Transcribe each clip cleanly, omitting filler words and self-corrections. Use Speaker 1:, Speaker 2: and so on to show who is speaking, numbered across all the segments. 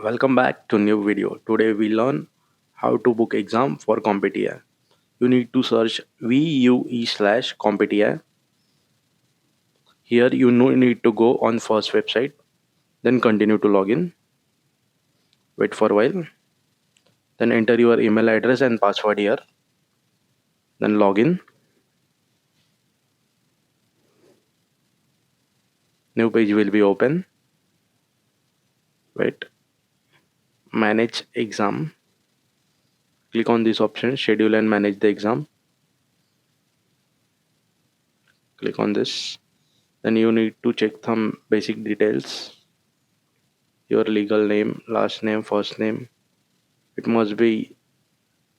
Speaker 1: Welcome back to new video. Today we learn how to book exam for CompTIA. You need to search VUE/CompTIA. Here you need to go on first website, then continue to log in. Wait for a while. Then enter your email address and password here. Then log in. New page will be open. Wait. Manage exam. Click on this option, schedule and manage the exam. Click on this. Then you need to check some basic details. Your legal name, last name, first name. It must be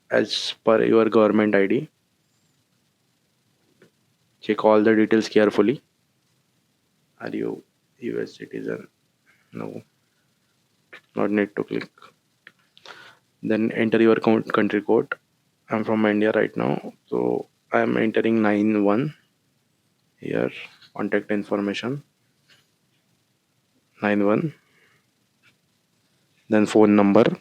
Speaker 1: as per your government ID. Check all the details carefully. Are you US citizen? No, not need to click. Then enter your country code. I'm from India right now, so I'm entering 91 here. Contact information 91. Then phone number.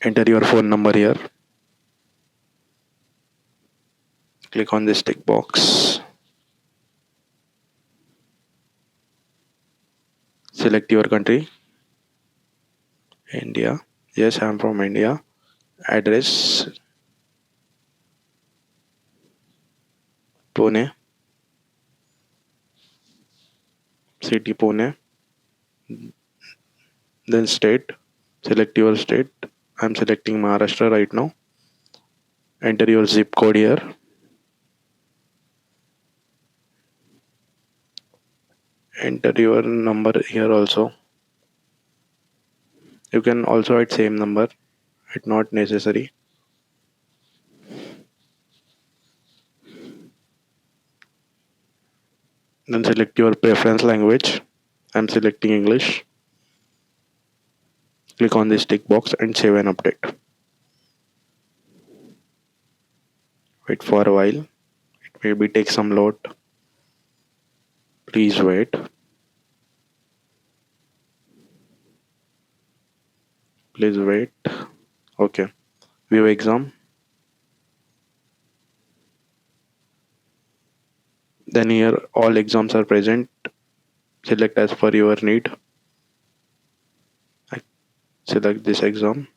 Speaker 1: Enter your phone number here. Click on this tick box. Select your country. India. Yes, I'm from India. Address Pune. City Pune. Then state. Select your state. I'm selecting Maharashtra right now. Enter your zip code here. Enter your number here also. You can also add same number. It's not necessary. Then select your preference language. I'm selecting English. Click on this tick box and save an update. Wait for a while. It maybe take some load. Please wait. Please wait. Okay. View exam. Then here all exams are present. Select as per your need. Select this exam.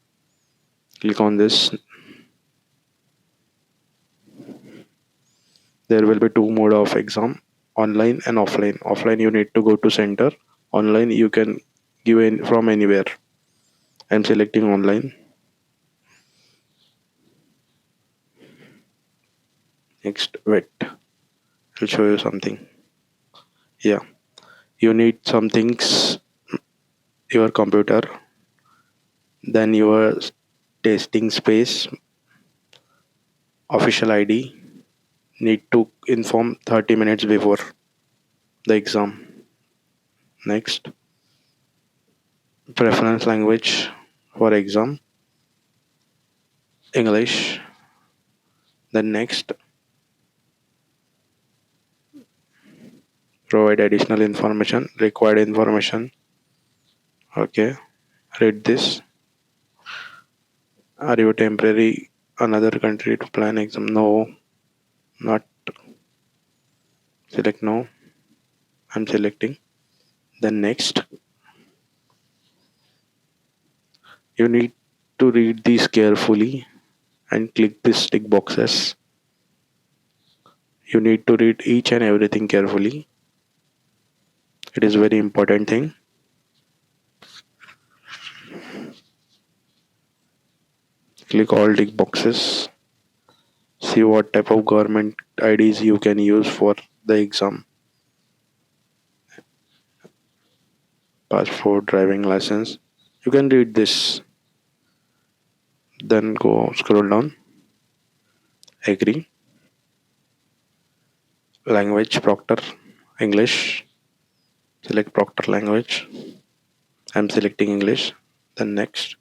Speaker 1: Click on this. There will be two mode of exam, online and offline. Offline you need to go to center. Online you can give in from anywhere. I'm selecting online. Next, wait. I'll show you something. Yeah, you need some things. Your computer, then your testing space, official ID. Need to inform 30 minutes before the exam. Next, preference language for exam, English. Then next, provide additional information, required information. Okay, read this. Are you temporary another country to plan exam? No, not. Select no. I'm selecting. Then next, you need to read these carefully and click these tick boxes. You need to read each and everything carefully. It is very important thing. Click all tick boxes. See what type of government IDs you can use for the exam. Passport, driving license. You can read this. Then go scroll down. Agree. Language proctor, English. Select proctor language. I'm selecting English. Then next.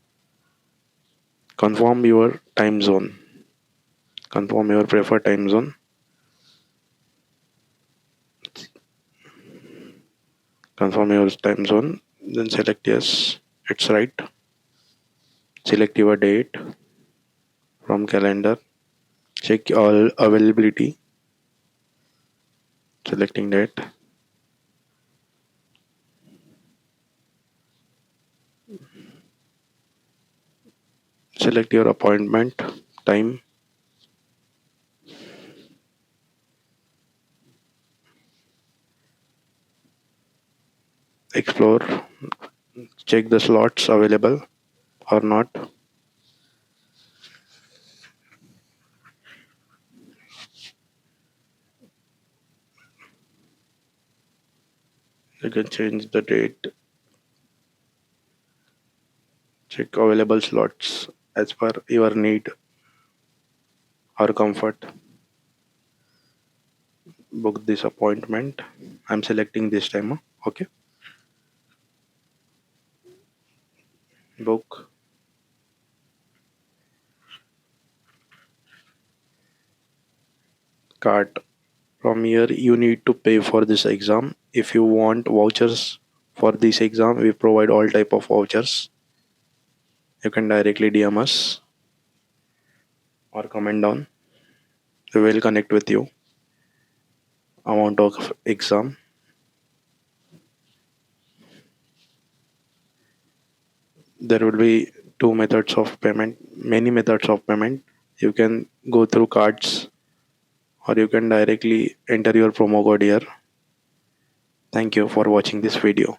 Speaker 1: Confirm your time zone. Confirm your preferred time zone. confirm your time zone, then select yes, it's right. Select your date from calendar, check all availability, selecting date, select your appointment time, explore, check the slots available or not. You can change the date, check available slots as per your need or comfort. Book this appointment. I'm selecting this time. Okay. Book. Cart. From here, you need to pay for this exam. If you want vouchers for this exam, we provide all type of vouchers. You can directly DM us or comment down. We will connect with you. Amount of exam. There will be two methods of payment, many methods of payment. You can go through cards or you can directly enter your promo code here. Thank you for watching this video.